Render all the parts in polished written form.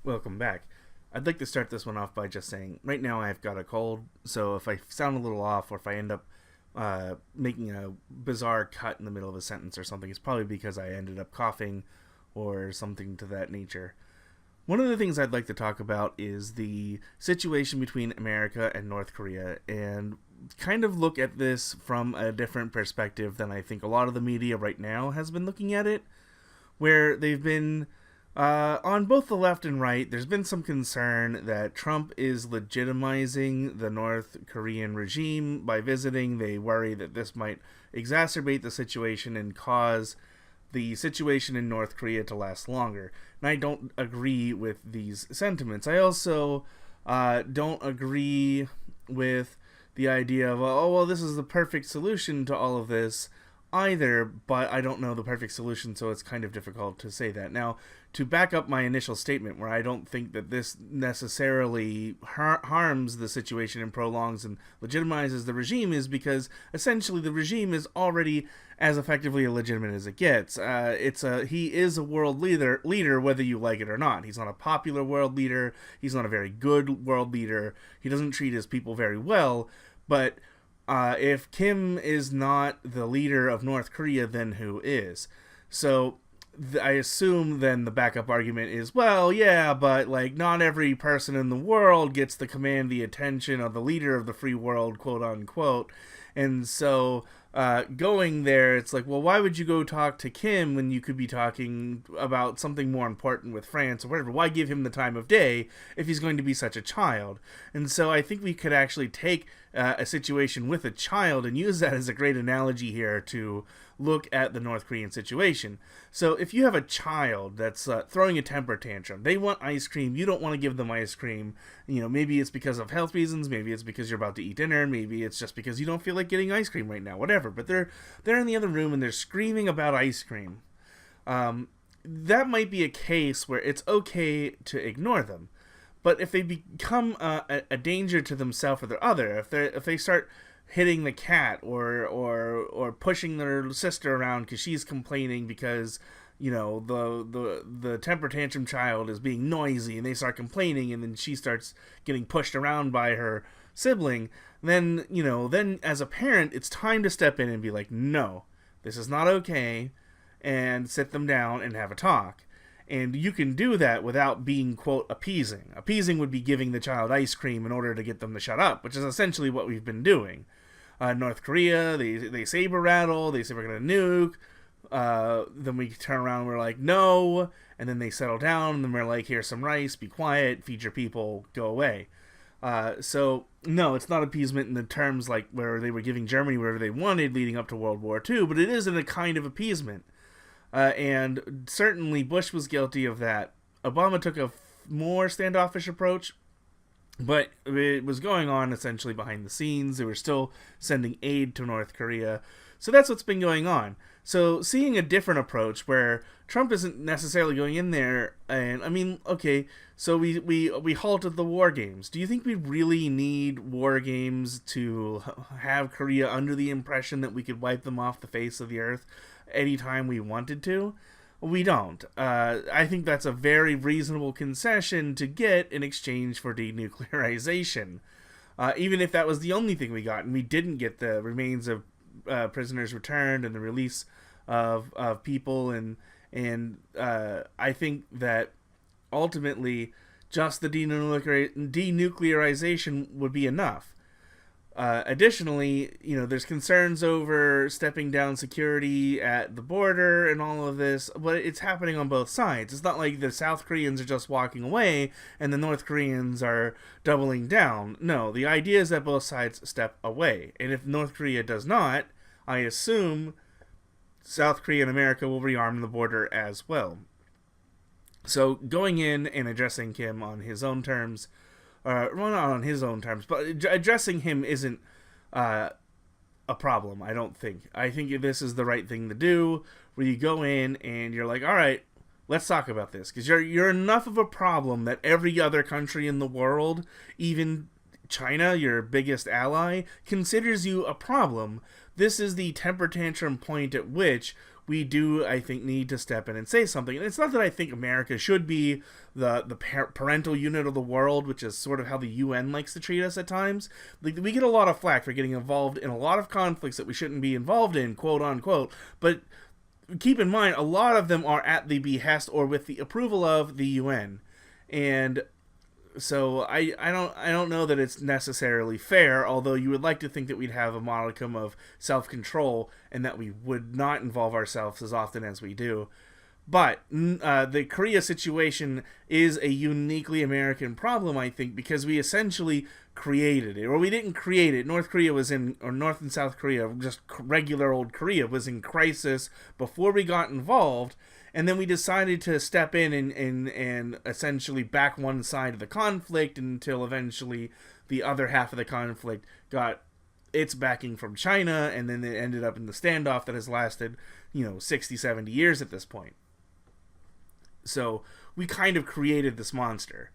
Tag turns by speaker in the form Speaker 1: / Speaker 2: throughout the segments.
Speaker 1: Welcome back. I'd like to start this one off by just saying, right now I've got a cold, so if I sound a little off or if I end up making a bizarre cut in the middle of a sentence or something, it's probably because I ended up coughing or something to that nature. One of the things I'd like to talk about is the situation between America and North Korea and kind of look at this from a different perspective than I think a lot of the media right now has been looking at it, where they've been on both the left and right, there's been some concern that Trump is legitimizing the North Korean regime by visiting. They worry that this might exacerbate the situation and cause the situation in North Korea to last longer. And I don't agree with these sentiments. I also don't agree with the idea of, oh, well, this is the perfect solution to all of this either, but I don't know the perfect solution, so it's kind of difficult to say that. Now, to back up my initial statement, where I don't think that this necessarily harms the situation and prolongs and legitimizes the regime, is because essentially the regime is already as effectively illegitimate as it gets. He is a world leader, whether you like it or not. He's not a popular world leader. He's not a very good world leader. He doesn't treat his people very well, but if Kim is not the leader of North Korea, then who is? So I assume then the backup argument is, well, yeah, but like not every person in the world gets to command the attention of the leader of the free world, quote unquote. And so going there, it's like, well, why would you go talk to Kim when you could be talking about something more important with France or whatever? Why give him the time of day if he's going to be such a child? And so I think we could actually take a situation with a child and use that as a great analogy here to look at the North Korean situation. So if you have a child that's throwing a temper tantrum, they want ice cream, you don't want to give them ice cream. You know, maybe it's because of health reasons, maybe it's because you're about to eat dinner, maybe it's just because you don't feel like getting ice cream right now, whatever. But they're in the other room and they're screaming about ice cream. That might be a case where it's okay to ignore them. But if they become a danger to themselves or their other, if they start hitting the cat or pushing their sister around because she's complaining because the temper tantrum child is being noisy and they start complaining and then she starts getting pushed around by her sibling, then as a parent it's time to step in and be like, no, this is not okay, and sit them down and have a talk. And you can do that without being, quote, appeasing. Appeasing would be giving the child ice cream in order to get them to shut up, which is essentially what we've been doing. North Korea, they saber rattle, they say we're going to nuke. Then we turn around and we're like, no. And then they settle down, and then we're like, here's some rice, be quiet, feed your people, go away. So, no, it's not appeasement in the terms like where they were giving Germany whatever they wanted leading up to World War II, but it is in a kind of appeasement. And certainly Bush was guilty of that. Obama took a more standoffish approach, but it was going on essentially behind the scenes. They were still sending aid to North Korea. So that's what's been going on. So seeing a different approach where Trump isn't necessarily going in there, and I mean, okay, so we halted the war games. Do you think we really need war games to have Korea under the impression that we could wipe them off the face of the earth anytime we wanted to? We don't. I think that's a very reasonable concession to get in exchange for denuclearization. Even if that was the only thing we got, and we didn't get the remains of prisoners returned and the release of people, and I think that ultimately just the denuclearization would be enough. Additionally, there's concerns over stepping down security at the border and all of this, but it's happening on both sides. It's not like the South Koreans are just walking away and the North Koreans are doubling down. No, the idea is that both sides step away. And if North Korea does not, I assume South Korea and America will rearm the border as well. So going in and addressing Kim on his own terms, well, not on his own terms, but addressing him isn't a problem, I don't think. I think this is the right thing to do, where you go in and you're like, all right, let's talk about this, because you're enough of a problem that every other country in the world, even China, your biggest ally, considers you a problem. This is the temper tantrum point at which we do, I think, need to step in and say something. And it's not that I think America should be the parental unit of the world, which is sort of how the UN likes to treat us at times. Like, we get a lot of flack for getting involved in a lot of conflicts that we shouldn't be involved in, quote unquote. But keep in mind, a lot of them are at the behest or with the approval of the UN. And so I don't know that it's necessarily fair, although you would like to think that we'd have a modicum of self-control and that we would not involve ourselves as often as we do. But the Korea situation is a uniquely American problem, I think, because we essentially created it. Or we didn't create it. North and South Korea, just regular old Korea, was in crisis before we got involved. And then we decided to step in and essentially back one side of the conflict until eventually the other half of the conflict got its backing from China, and then it ended up in the standoff that has lasted, 60, 70 years at this point. So we kind of created this monster.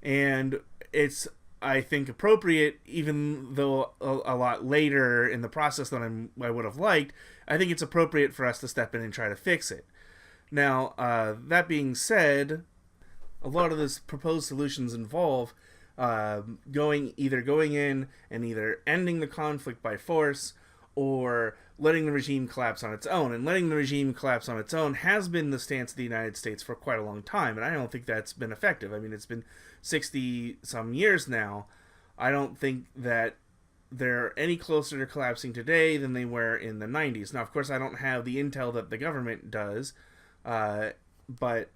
Speaker 1: And it's, I think, appropriate, even though a lot later in the process than I would have liked, I think it's appropriate for us to step in and try to fix it. Now, that being said, a lot of these proposed solutions involve going in and either ending the conflict by force or letting the regime collapse on its own. And letting the regime collapse on its own has been the stance of the United States for quite a long time, and I don't think that's been effective. I mean, it's been 60-some years now. I don't think that they're any closer to collapsing today than they were in the 90s. Now, of course, I don't have the intel that the government does, but,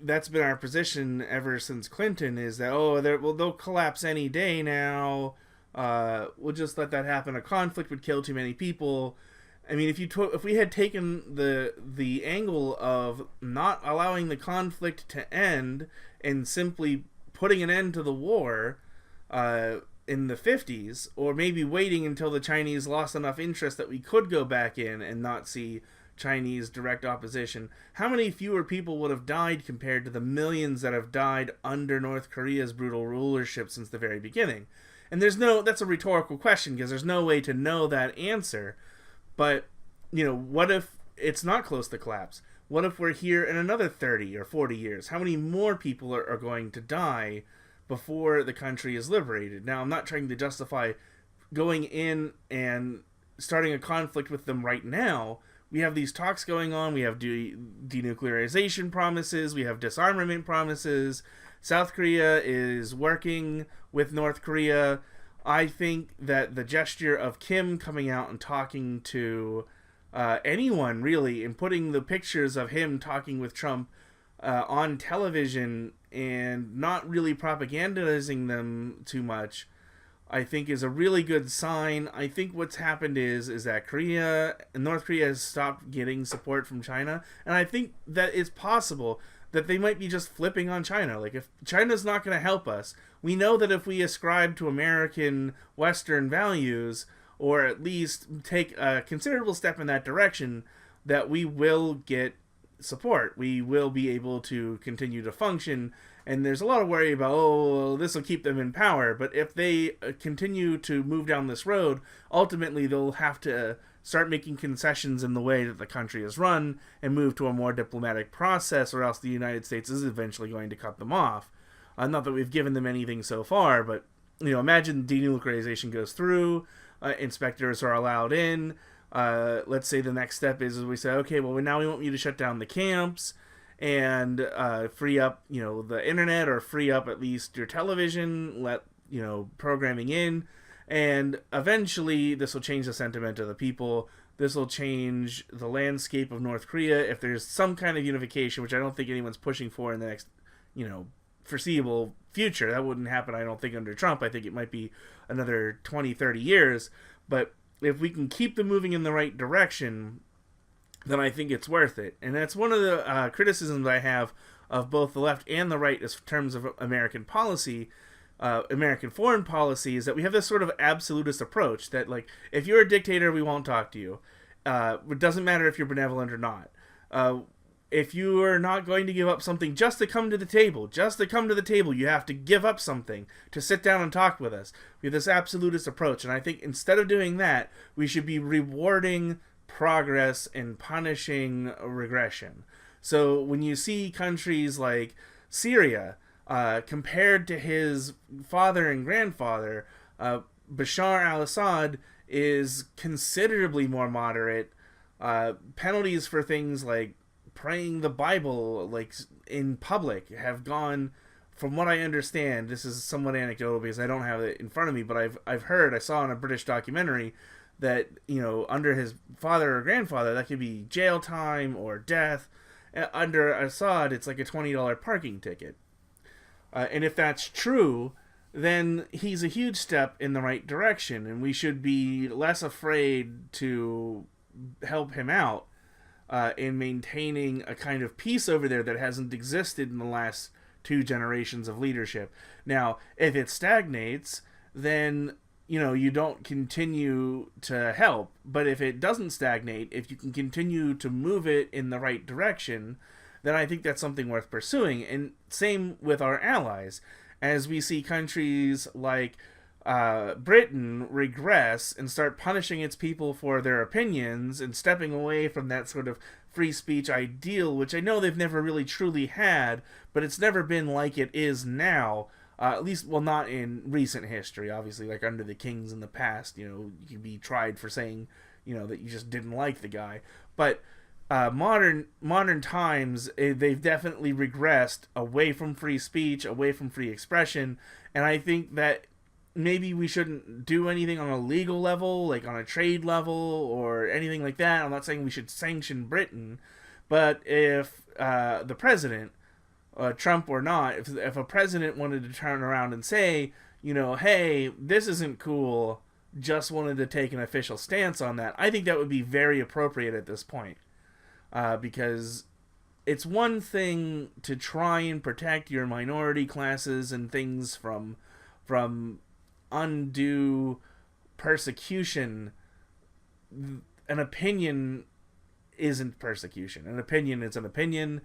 Speaker 1: that's been our position ever since Clinton, is that, they'll collapse any day now. We'll just let that happen. A conflict would kill too many people. I mean, if we had taken the angle of not allowing the conflict to end and simply putting an end to the war in the 50s, or maybe waiting until the Chinese lost enough interest that we could go back in and not see Chinese direct opposition, how many fewer people would have died compared to the millions that have died under North Korea's brutal rulership since the very beginning? And that's a rhetorical question, because there's no way to know that answer. But, what if it's not close to collapse? What if we're here in another 30 or 40 years? How many more people are going to die before the country is liberated? Now, I'm not trying to justify going in and starting a conflict with them right now. We have these talks going on. We have denuclearization promises. We have disarmament promises. South Korea is working with North Korea. I think that the gesture of Kim coming out and talking to anyone, really, and putting the pictures of him talking with Trump on television and not really propagandizing them too much, I think is a really good sign. I think what's happened is that North Korea has stopped getting support from China, and I think that it's possible that they might be just flipping on China. Like, if China's not going to help us, we know that if we ascribe to American Western values, or at least take a considerable step in that direction, that we will get support. We will be able to continue to function. And there's a lot of worry about, this will keep them in power. But if they continue to move down this road, ultimately they'll have to start making concessions in the way that the country is run and move to a more diplomatic process, or else the United States is eventually going to cut them off. Not that we've given them anything so far, but imagine denuclearization goes through, inspectors are allowed in. Let's say the next step is we say, okay, well, now we want you to shut down the camps and free up, the internet, or free up at least your television, let, programming in. And eventually this will change the sentiment of the people. This will change the landscape of North Korea. If there's some kind of unification, which I don't think anyone's pushing for in the next, foreseeable future. That wouldn't happen, I don't think, under Trump. I think it might be another 20, 30 years. But if we can keep them moving in the right direction, then I think it's worth it. And that's one of the criticisms I have of both the left and the right in terms of American policy, American foreign policy, is that we have this sort of absolutist approach that, like, if you're a dictator, we won't talk to you. It doesn't matter if you're benevolent or not. If you are not going to give up something just to come to the table, you have to give up something to sit down and talk with us. We have this absolutist approach, and I think instead of doing that, we should be rewarding progress and punishing regression. So when you see countries like Syria compared to his father and grandfather, Bashar al-Assad is considerably more moderate. Penalties for things like praying the Bible, like in public, have gone, from what I understand, this is somewhat anecdotal because I don't have it in front of me, but I've heard, I saw in a British documentary that, you know, under his father or grandfather, that could be jail time or death. Under Assad, it's like a $20 parking ticket. And if that's true, then he's a huge step in the right direction, and we should be less afraid to help him out in maintaining a kind of peace over there that hasn't existed in the last 2 generations of leadership. Now, if it stagnates, then, you know, you don't continue to help. But if it doesn't stagnate, if you can continue to move it in the right direction, then I think that's something worth pursuing. And same with our allies. As we see countries like Britain regress and start punishing its people for their opinions and stepping away from that sort of free speech ideal, which I know they've never really truly had, but it's never been like it is now. At least, well, not in recent history, obviously, like under the kings in the past, you know, you could be tried for saying, you know, that you just didn't like the guy. But modern times, they've definitely regressed away from free speech, away from free expression, and I think that maybe we shouldn't do anything on a legal level, like on a trade level or anything like that. I'm not saying we should sanction Britain, but if the president, Trump or not, if a president wanted to turn around and say, you know, hey, this isn't cool, just wanted to take an official stance on that, I think that would be very appropriate at this point. Because it's one thing to try and protect your minority classes and things from undue persecution. An opinion isn't persecution. An opinion is an opinion.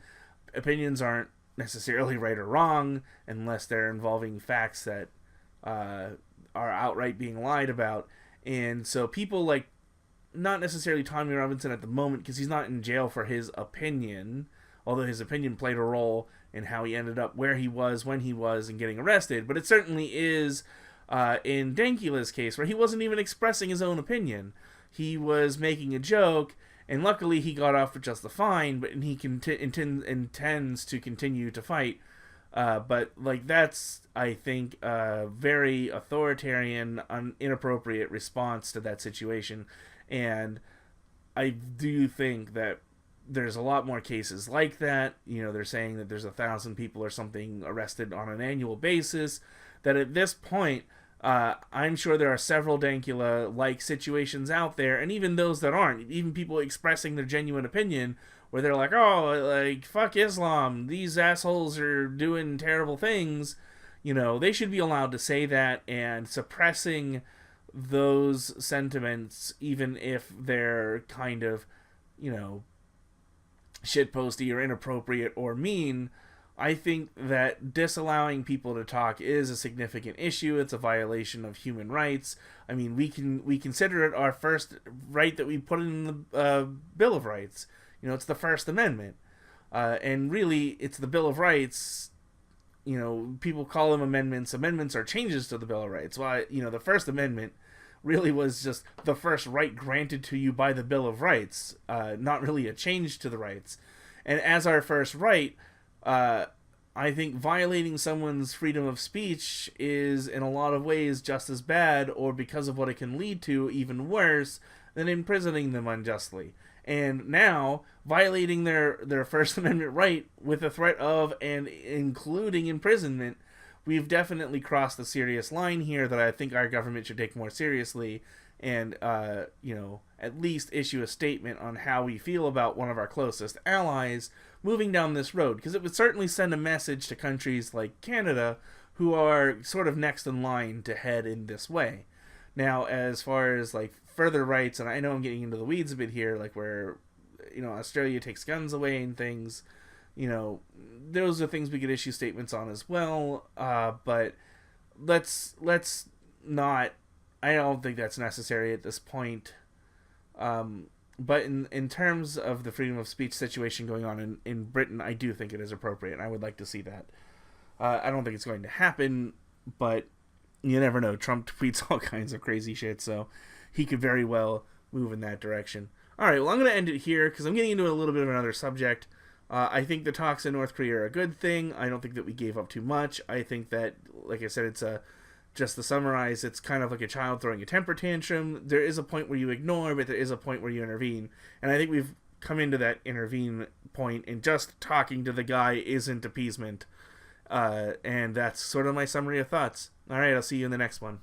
Speaker 1: Opinions aren't necessarily right or wrong unless they're involving facts that are outright being lied about. And so people like, not necessarily Tommy Robinson at the moment, because he's not in jail for his opinion, although his opinion played a role in how he ended up where he was, when he was, and getting arrested. But it certainly is in Dankula's case, where he wasn't even expressing his own opinion. He was making a joke, and luckily he got off with just the fine, but he intends to continue to fight. But like, that's, I think, a very authoritarian, inappropriate response to that situation. And I do think that there's a lot more cases like that. You know, they're saying that there's 1,000 people or something arrested on an annual basis. That at this point, I'm sure there are several Dankula-like situations out there, and even those that aren't, even people expressing their genuine opinion, where they're like, oh, like, fuck Islam, these assholes are doing terrible things. You know, they should be allowed to say that, and suppressing those sentiments, even if they're kind of, you know, shitposty or inappropriate or mean, I think that disallowing people to talk is a significant issue. It's a violation of human rights. I mean, we consider it our first right that we put in the Bill of Rights. You know, it's the First Amendment. And really, it's the Bill of Rights. You know, people call them amendments. Amendments are changes to the Bill of Rights. Well, you know, the First Amendment really was just the first right granted to you by the Bill of Rights, not really a change to the rights. And as our first right, I think violating someone's freedom of speech is in a lot of ways just as bad, or because of what it can lead to, even worse, than imprisoning them unjustly. And now, violating their First Amendment right with the threat of and including imprisonment, we've definitely crossed the serious line here that I think our government should take more seriously and, you know, at least issue a statement on how we feel about one of our closest allies moving down this road. Because it would certainly send a message to countries like Canada, who are sort of next in line to head in this way. Now, as far as, like, further rights, and I know I'm getting into the weeds a bit here, like where, you know, Australia takes guns away and things, you know, those are things we could issue statements on as well, but let's not, I don't think that's necessary at this point. But in terms of the freedom of speech situation going on in Britain, I do think it is appropriate. I would like to see that. I don't think it's going to happen, but you never know. Trump tweets all kinds of crazy shit, so he could very well move in that direction. All right, well, I'm going to end it here because I'm getting into a little bit of another subject. I think the talks in North Korea are a good thing. I don't think that we gave up too much. I think that, like I said, just to summarize, it's kind of like a child throwing a temper tantrum. There is a point where you ignore, but there is a point where you intervene. And I think we've come into that intervene point, and just talking to the guy isn't appeasement. And that's sort of my summary of thoughts. All right, I'll see you in the next one.